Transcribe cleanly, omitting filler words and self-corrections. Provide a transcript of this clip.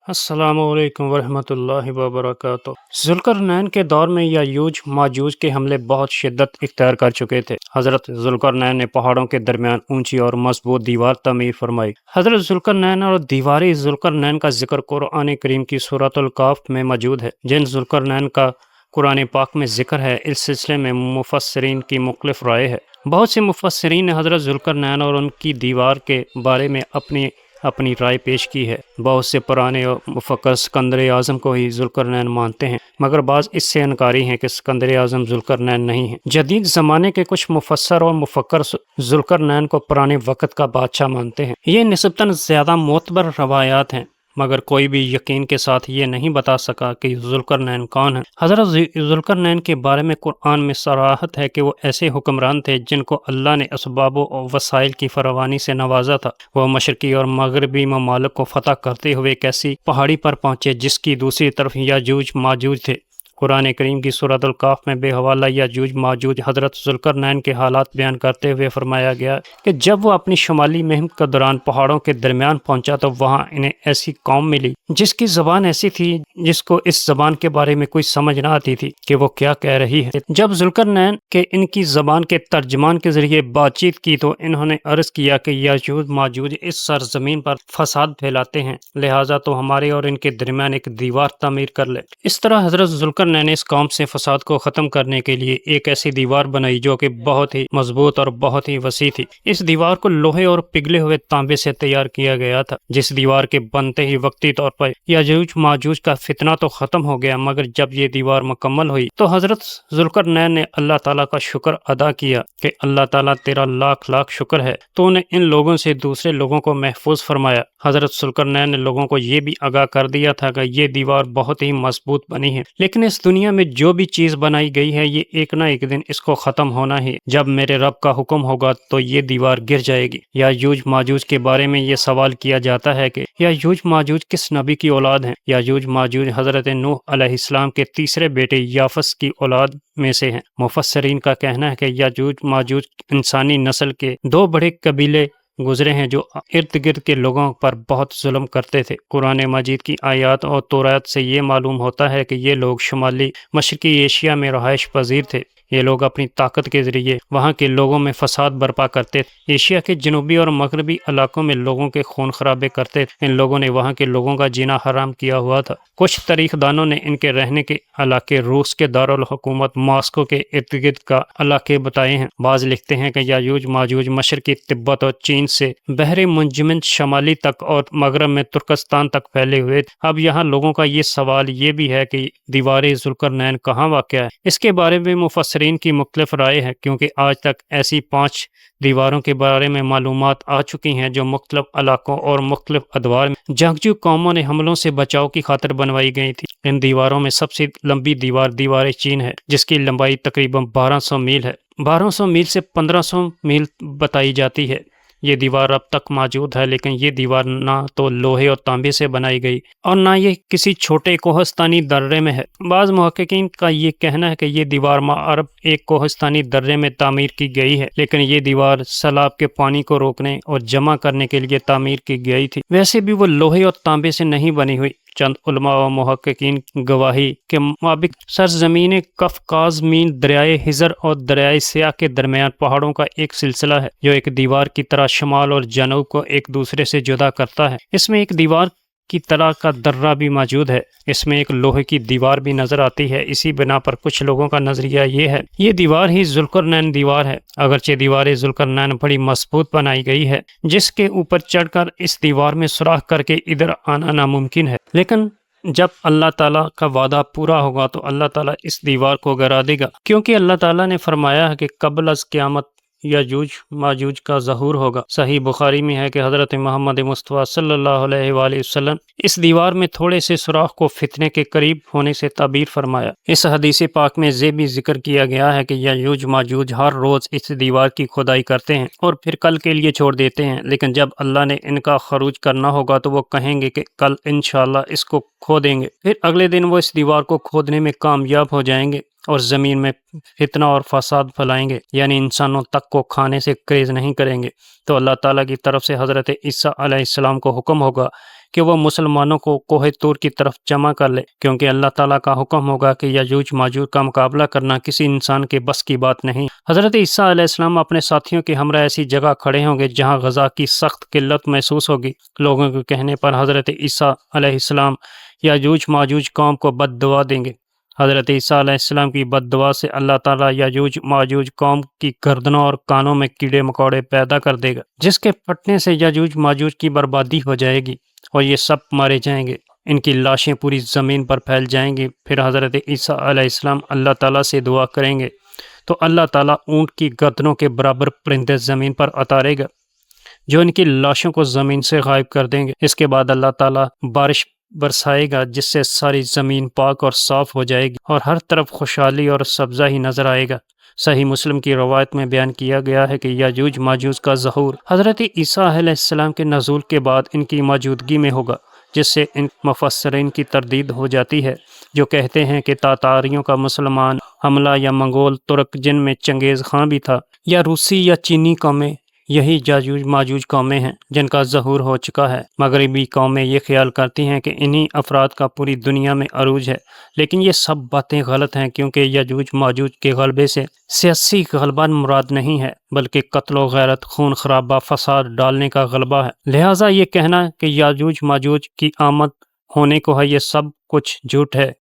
السلام علیکم ورحمۃ اللہ وبرکاتہ۔ ذوالقرنین کے دور میں یاجوج ماجوج کے حملے بہت شدت اختیار کر چکے تھے۔ حضرت ذوالقرنین نے پہاڑوں کے درمیان اونچی اور مضبوط دیوار تعمیر فرمائی۔ حضرت ذوالقرنین اور دیوار ذوالقرنین کا ذکر قرآن کریم کی سورۃ الکہف میں موجود ہے۔ جن ذوالقرنین کا قرآن پاک میں ذکر ہے، اس سلسلے میں مفسرین کی مختلف رائے ہے۔ بہت سے مفسرین نے حضرت ذوالقرنین اور ان کی دیوار کے بارے میں اپنی رائے پیش کی ہے۔ بہت سے پرانے اور مفکر سکندر اعظم کو ہی ذوالقرنین مانتے ہیں، مگر بعض اس سے انکاری ہیں کہ سکندر اعظم ذوالقرنین نہیں ہیں۔ جدید زمانے کے کچھ مفسر اور مفکر ذوالقرنین کو پرانے وقت کا بادشاہ مانتے ہیں۔ یہ نسبتاً زیادہ معتبر روایات ہیں، مگر کوئی بھی یقین کے ساتھ یہ نہیں بتا سکا کہ ذوالقرنین کون ہے۔ حضرت ذوالقرنین کے بارے میں قرآن میں صراحت ہے کہ وہ ایسے حکمران تھے جن کو اللہ نے اسباب و وسائل کی فراوانی سے نوازا تھا۔ وہ مشرقی اور مغربی ممالک کو فتح کرتے ہوئے ایک ایسی پہاڑی پر پہنچے جس کی دوسری طرف یاجوج ماجوج تھے۔ قرآن کریم کی سورۃ الکہف میں بے حوالہ یاجوج ماجوج حضرت ذوالقرنین کے حالات بیان کرتے ہوئے فرمایا گیا کہ جب وہ اپنی شمالی مہم کے دوران پہاڑوں کے درمیان پہنچا تو وہاں انہیں ایسی قوم ملی جس کی زبان ایسی تھی جس کو اس زبان کے بارے میں کوئی سمجھ نہ آتی تھی کہ وہ کیا کہہ رہی ہے۔ جب ذوالقرنین کے ان کی زبان کے ترجمان کے ذریعے بات چیت کی تو انہوں نے عرض کیا کہ یاجوج ماجوج اس سرزمین پر فساد پھیلاتے ہیں، لہٰذا تو ہمارے اور ان کے درمیان ایک دیوار تعمیر کر لے۔ اس طرح حضرت ذوالقرنین نے اس قوم سے فساد کو ختم کرنے کے لیے ایک ایسی دیوار بنائی جو کہ بہت ہی مضبوط اور بہت ہی وسیع تھی۔ اس دیوار کو لوہے اور پگھلے ہوئے تانبے سے تیار کیا گیا تھا۔ جس دیوار کے بنتے ہی وقتی طور پر یاجوج ماجوج کا فتنہ تو ختم ہو گیا، مگر جب یہ دیوار مکمل ہوئی تو حضرت ذوالقرنین نے اللہ تعالیٰ کا شکر ادا کیا کہ اللہ تعالیٰ تیرا لاکھ لاکھ شکر ہے، تو نے ان لوگوں سے دوسرے لوگوں کو محفوظ فرمایا۔ حضرت ذوالقرنین نے لوگوں کو یہ بھی آگاہ کر دیا تھا کہ یہ دیوار بہت ہی مضبوط بنی ہے، لیکن اس دنیا میں جو بھی چیز بنائی گئی ہے یہ ایک نہ ایک دن اس کو ختم ہونا ہے۔ جب میرے رب کا حکم ہوگا تو یہ دیوار گر جائے گی۔ یاجوج ماجوج کے بارے میں یہ سوال کیا جاتا ہے کہ یاجوج ماجوج کس نبی کی اولاد ہیں؟ یاجوج ماجوج حضرت نوح علیہ السلام کے تیسرے بیٹے یافس کی اولاد میں سے ہیں۔ مفسرین کا کہنا ہے کہ یاجوج ماجوج انسانی نسل کے دو بڑے قبیلے گزرے ہیں جو ارد گرد کے لوگوں پر بہت ظلم کرتے تھے۔ قرآن مجید کی آیات اور تورات سے یہ معلوم ہوتا ہے کہ یہ لوگ شمالی مشرقی ایشیا میں رہائش پذیر تھے۔ یہ لوگ اپنی طاقت کے ذریعے وہاں کے لوگوں میں فساد برپا کرتے تھے۔ ایشیا کے جنوبی اور مغربی علاقوں میں لوگوں کے خون خرابے کرتے تھے۔ ان لوگوں نے وہاں کے لوگوں کا جینا حرام کیا ہوا تھا۔ کچھ تاریخ دانوں نے ان کے رہنے کے علاقے روس کے دارالحکومت ماسکو کے ارد گرد کا علاقے بتائے ہیں۔ بعض لکھتے ہیں کہ یاجوج ماجوج مشرقی تبت اور چین سے بحر منجمد شمالی تک اور مغرب میں ترکستان تک پھیلے ہوئے تھے۔ اب یہاں لوگوں کا یہ سوال یہ بھی ہے کہ دیوار ذوالقرنین کہاں واقع ہے؟ اس کے بارے میں مفسرین کی مختلف رائے ہے، کیونکہ آج تک ایسی 5 دیواروں کے بارے میں معلومات آ چکی ہیں جو مختلف علاقوں اور مختلف ادوار میں جنگجو قوموں نے حملوں سے بچاؤ کی خاطر بنوائی گئی تھی۔ ان دیواروں میں سب سے لمبی دیوار چین ہے، جس کی لمبائی تقریباً 1200 میل ہے۔ 1200 میل سے 1500 میل بتائی جاتی ہے۔ یہ دیوار اب تک موجود ہے، لیکن یہ دیوار نہ تو لوہے اور تانبے سے بنائی گئی اور نہ یہ کسی چھوٹے کوہستانی درے میں ہے۔ بعض محققین کا یہ کہنا ہے کہ یہ دیوار مغرب ایک کوہستانی درے میں تعمیر کی گئی ہے، لیکن یہ دیوار سیلاب کے پانی کو روکنے اور جمع کرنے کے لیے تعمیر کی گئی تھی۔ ویسے بھی وہ لوہے اور تانبے سے نہیں بنی ہوئی۔ چند علماء و محققین گواہی کے مطابق سرزمین قفقاز مین دریائے ہزر اور دریائے سیاہ کے درمیان پہاڑوں کا ایک سلسلہ ہے جو ایک دیوار کی طرح شمال اور جنوب کو ایک دوسرے سے جدا کرتا ہے۔ اس میں ایک دیوار کی طرح کا درہ بھی موجود ہے۔ اس میں ایک لوہے کی دیوار بھی نظر آتی ہے۔ اسی بنا پر کچھ لوگوں کا نظریہ یہ ہے یہ دیوار ہی ذوالقرنین دیوار ہے، اگرچہ دیوار ذوالقرنین بڑی مضبوط بنائی گئی ہے جس کے اوپر چڑھ کر اس دیوار میں سوراخ کر کے ادھر آنا ناممکن ہے، لیکن جب اللہ تعالیٰ کا وعدہ پورا ہوگا تو اللہ تعالیٰ اس دیوار کو گرا دے گا، کیونکہ اللہ تعالیٰ نے فرمایا ہے کہ قبل از قیامت یاجوج ماجوج کا ظہور ہوگا۔ صحیح بخاری میں ہے کہ حضرت محمد مصطفیٰ صلی اللہ علیہ وآلہ وسلم اس دیوار میں تھوڑے سے سوراخ کو فتنے کے قریب ہونے سے تعبیر فرمایا۔ اس حدیث پاک میں یہ بھی ذکر کیا گیا ہے کہ یاجوج ماجوج ہر روز اس دیوار کی کھدائی کرتے ہیں اور پھر کل کے لیے چھوڑ دیتے ہیں، لیکن جب اللہ نے ان کا خروج کرنا ہوگا تو وہ کہیں گے کہ کل انشاءاللہ اس کو کھودیں گے۔ پھر اگلے دن وہ اس دیوار کو کھودنے میں کامیاب ہو جائیں گے اور زمین میں فتنہ اور فساد پھیلائیں گے، یعنی انسانوں تک کو کھانے سے گریز نہیں کریں گے۔ تو اللہ تعالیٰ کی طرف سے حضرت عیسیٰ علیہ السلام کو حکم ہوگا کہ وہ مسلمانوں کو کوہ طور کی طرف جمع کر لے، کیونکہ اللہ تعالیٰ کا حکم ہوگا کہ یاجوج ماجوج کا مقابلہ کرنا کسی انسان کے بس کی بات نہیں۔ حضرت عیسیٰ علیہ السلام اپنے ساتھیوں کے ہمراہ ایسی جگہ کھڑے ہوں گے جہاں غذا کی سخت قلت محسوس ہوگی۔ لوگوں کے کہنے پر حضرت عیسیٰ علیہ السلام یاجوج ماجوج قوم کو بد دعا دیں گے۔ حضرت عیسیٰ علیہ السلام کی بد دعا سے اللہ تعالیٰ یاجوج ماجوج قوم کی گردنوں اور کانوں میں کیڑے مکوڑے پیدا کر دے گا، جس کے پھٹنے سے یاجوج ماجوج کی بربادی ہو جائے گی اور یہ سب مارے جائیں گے۔ ان کی لاشیں پوری زمین پر پھیل جائیں گی۔ پھر حضرت عیسیٰ علیہ السلام اللہ تعالیٰ سے دعا کریں گے تو اللہ تعالیٰ اونٹ کی گردنوں کے برابر پرندے زمین پر اتارے گا جو ان کی لاشوں کو زمین سے غائب کر دیں گے۔ اس کے بعد اللہ تعالیٰ بارش برسائے گا جس سے ساری زمین پاک اور صاف ہو جائے گی اور ہر طرف خوشحالی اور سبزہ ہی نظر آئے گا۔ صحیح مسلم کی روایت میں بیان کیا گیا ہے کہ یاجوج ماجوج کا ظہور حضرت عیسیٰ علیہ السلام کے نزول کے بعد ان کی موجودگی میں ہوگا، جس سے ان مفسرین کی تردید ہو جاتی ہے جو کہتے ہیں کہ تاتاریوں کا مسلمان حملہ یا منگول ترک جن میں چنگیز خان بھی تھا یا روسی یا چینی قومیں، یہی یاجوج ماجوج قومیں ہیں جن کا ظہور ہو چکا ہے۔ مغربی قومیں یہ خیال کرتی ہیں کہ انہی افراد کا پوری دنیا میں عروج ہے، لیکن یہ سب باتیں غلط ہیں، کیونکہ یاجوج ماجوج کے غلبے سے سیاسی غلبہ مراد نہیں ہے بلکہ قتل و غیرت، خون خرابہ، فساد ڈالنے کا غلبہ ہے۔ لہٰذا یہ کہنا کہ یاجوج ماجوج کی آمد ہونے کو ہے، یہ سب کچھ جھوٹ ہے۔